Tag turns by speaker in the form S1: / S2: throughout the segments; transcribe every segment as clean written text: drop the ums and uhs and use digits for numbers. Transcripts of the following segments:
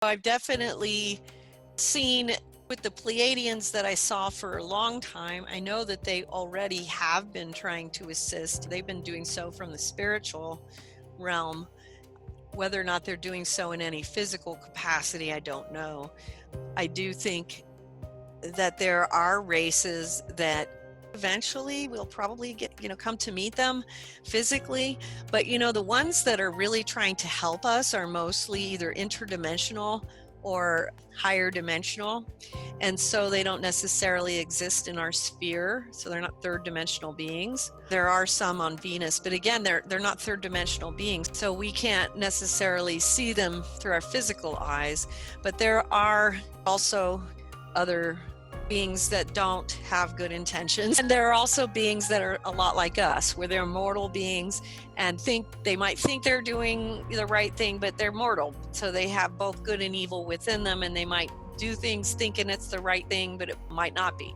S1: I've definitely seen with the Pleiadians that I saw for a long time, I know that they already have been trying to assist. They've been doing so from the spiritual realm. Whether or not they're doing so in any physical capacity, I don't know. I do think that there are races that eventually we'll probably get, come to meet them physically. But, the ones that are really trying to help us are mostly either interdimensional or higher dimensional. And so they don't necessarily exist in our sphere. So they're not third dimensional beings. There are some on Venus, but again, they're not third dimensional beings. So we can't necessarily see them through our physical eyes. But there are also other beings that don't have good intentions. And there are also beings that are a lot like us, where they're mortal beings and they might think they're doing the right thing, but they're mortal. So they have both good and evil within them, and they might do things thinking it's the right thing, but it might not be.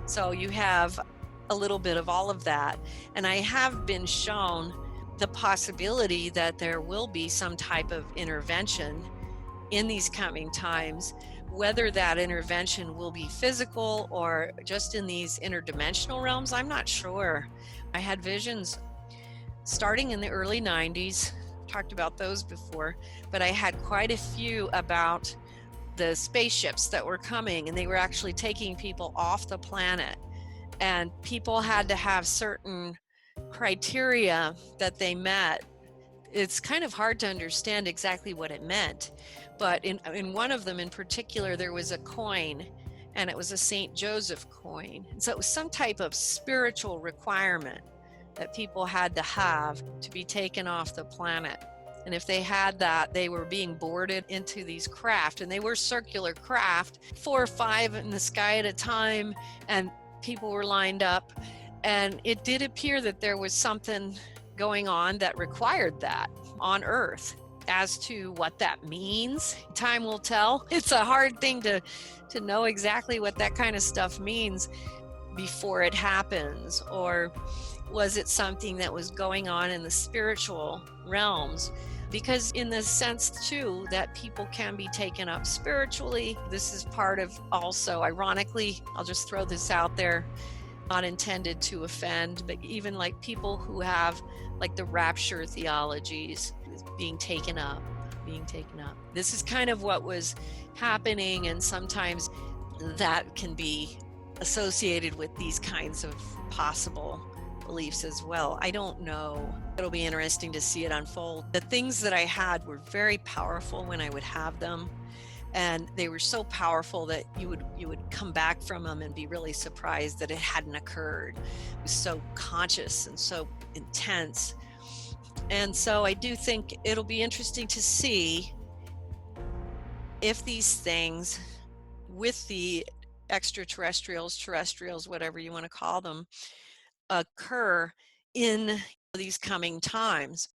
S1: So you have a little bit of all of that. And I have been shown the possibility that there will be some type of intervention in these coming times. Whether that intervention will be physical or just in these interdimensional realms, I'm not sure. I had visions starting in the early 90s, talked about those before, but I had quite a few about the spaceships that were coming, and they were actually taking people off the planet. And people had to have certain criteria that they met. It's kind of hard to understand exactly what it meant. But in one of them in particular, there was a coin, and it was a St. Joseph coin. And so it was some type of spiritual requirement that people had to have to be taken off the planet. And if they had that, they were being boarded into these craft, and they were circular craft, 4 or 5 in the sky at a time, and people were lined up. And it did appear that there was something going on that required that on Earth. As to what that means, time will tell. It's a hard thing to know exactly what that kind of stuff means before it happens. Or was it something that was going on in the spiritual realms? Because in the sense too that people can be taken up spiritually, this is part of also, ironically, I'll just throw this out there, not intended to offend, but even like people who have like the rapture theologies, being taken up. This is kind of what was happening, and sometimes that can be associated with these kinds of possible beliefs as well. I don't know. It'll be interesting to see it unfold. The things that I had were very powerful when I would have them, and they were so powerful that you would come back from them and be really surprised that it hadn't occurred. It was so conscious and so intense. And so I do think it'll be interesting to see if these things with the extraterrestrials, terrestrials, whatever you want to call them, occur in these coming times.